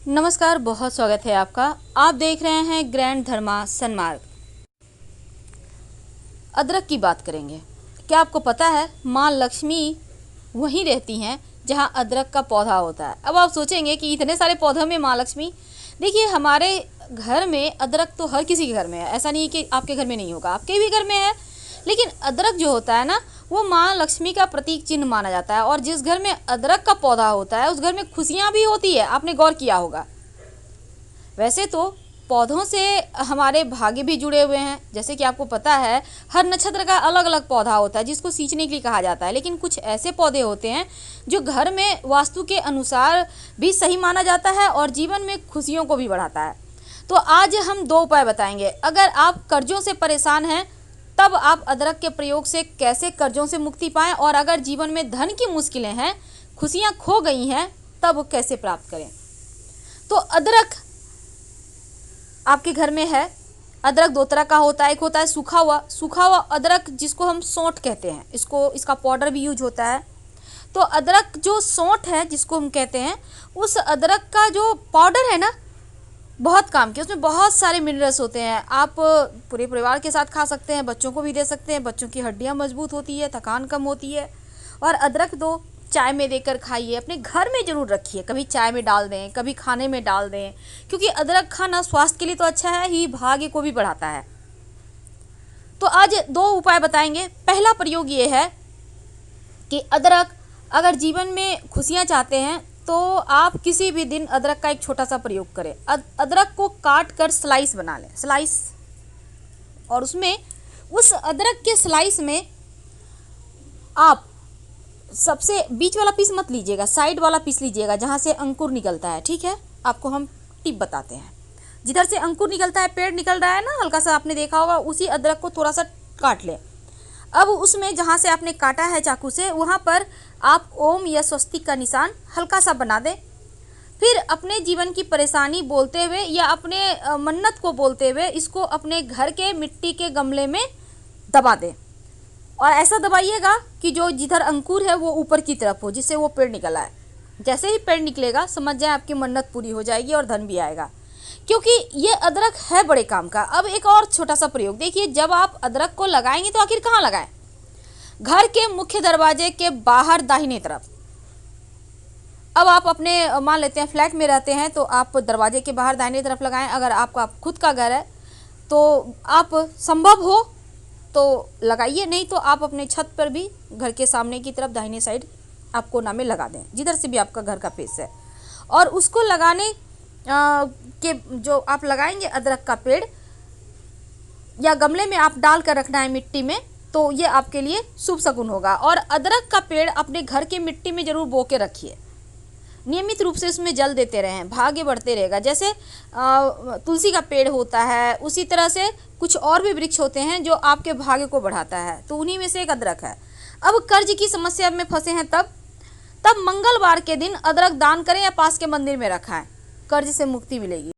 नमस्कार, बहुत स्वागत है आपका। आप देख रहे हैं ग्रैंड धर्मा सन्मार्ग। अदरक की बात करेंगे। क्या आपको पता है माँ लक्ष्मी वहीं रहती हैं जहाँ अदरक का पौधा होता है। अब आप सोचेंगे कि इतने सारे पौधों में माँ लक्ष्मी। देखिए, हमारे घर में अदरक तो हर किसी के घर में है, ऐसा नहीं कि आपके घर में नहीं होगा, आपके भी घर में है। लेकिन अदरक जो होता है ना, वो माँ लक्ष्मी का प्रतीक चिन्ह माना जाता है। और जिस घर में अदरक का पौधा होता है उस घर में खुशियाँ भी होती है। आपने गौर किया होगा। वैसे तो पौधों से हमारे भाग्य भी जुड़े हुए हैं। जैसे कि आपको पता है हर नक्षत्र का अलग अलग पौधा होता है जिसको सींचने के लिए कहा जाता है। लेकिन कुछ ऐसे पौधे होते हैं जो घर में वास्तु के अनुसार भी सही माना जाता है और जीवन में खुशियों को भी बढ़ाता है। तो आज हम 2 उपाय बताएंगे। अगर आप कर्जों से परेशान हैं तब आप अदरक के प्रयोग से कैसे कर्जों से मुक्ति पाएं, और अगर जीवन में धन की मुश्किलें हैं, खुशियां खो गई हैं, तब कैसे प्राप्त करें। तो अदरक आपके घर में है। अदरक 2 तरह का होता है। एक होता है सूखा हुआ अदरक जिसको हम सौंठ कहते हैं। इसका पाउडर भी यूज होता है। तो अदरक जो सौंठ है जिसको हम कहते हैं, उस अदरक का जो पाउडर है ना, बहुत काम के, उसमें बहुत सारे मिनरल्स होते हैं। आप पूरे परिवार के साथ खा सकते हैं, बच्चों को भी दे सकते हैं। बच्चों की हड्डियां मजबूत होती है, थकान कम होती है। और अदरक दो चाय में देकर खाइए, अपने घर में ज़रूर रखिए। कभी चाय में डाल दें, कभी खाने में डाल दें, क्योंकि अदरक खाना स्वास्थ्य के लिए तो अच्छा है ही, भाग्य को भी बढ़ाता है। तो आज 2 उपाय बताएंगे। पहला प्रयोग ये है कि अदरक, अगर जीवन में खुशियाँ चाहते हैं तो आप किसी भी दिन अदरक का एक छोटा सा प्रयोग करें। अदरक को काट कर स्लाइस बना लें, स्लाइस। और उसमें उस अदरक के स्लाइस में आप सबसे बीच वाला पीस मत लीजिएगा, साइड वाला पीस लीजिएगा जहाँ से अंकुर निकलता है। ठीक है, आपको हम टिप बताते हैं। जिधर से अंकुर निकलता है, पेड़ निकल रहा है ना, हल्का सा आपने देखा होगा, उसी अदरक को थोड़ा सा काट लें। अब उसमें जहाँ से आपने काटा है चाकू से, वहाँ पर आप ओम या स्वस्तिक का निशान हल्का सा बना दें। फिर अपने जीवन की परेशानी बोलते हुए या अपने मन्नत को बोलते हुए इसको अपने घर के मिट्टी के गमले में दबा दें। और ऐसा दबाइएगा कि जो जिधर अंकुर है वो ऊपर की तरफ हो, जिससे वो पेड़ निकल आए। जैसे ही पेड़ निकलेगा समझ जाए आपकी मन्नत पूरी हो जाएगी और धन भी आएगा, क्योंकि ये अदरक है बड़े काम का। अब एक और छोटा सा प्रयोग देखिए। जब आप अदरक को लगाएंगे तो आखिर कहाँ लगाएं? घर के मुख्य दरवाजे के बाहर दाहिने तरफ। अब आप अपने मान लेते हैं फ्लैट में रहते हैं तो आप दरवाजे के बाहर दाहिने तरफ लगाएं। अगर आपका खुद का घर है तो आप संभव हो तो लगाइए, नहीं तो आप अपने छत पर भी घर के सामने की तरफ दाहिने साइड आप कोना में लगा दें, जिधर से भी आपका घर का फेस है। और उसको लगाने के जो आप लगाएंगे अदरक का पेड़ या गमले में आप डाल कर रखना है मिट्टी में, तो ये आपके लिए शुभ शगुन होगा। और अदरक का पेड़ अपने घर की मिट्टी में ज़रूर बो के रखिए। नियमित रूप से उसमें जल देते रहें, भाग्य बढ़ते रहेगा। जैसे तुलसी का पेड़ होता है, उसी तरह से कुछ और भी वृक्ष होते हैं जो आपके भाग्य को बढ़ाता है, तो उन्हीं में से एक अदरक है। अब कर्ज की समस्या में फंसे हैं तब मंगलवार के दिन अदरक दान करें या पास के मंदिर में रखाएं, कर्ज से मुक्ति मिलेगी।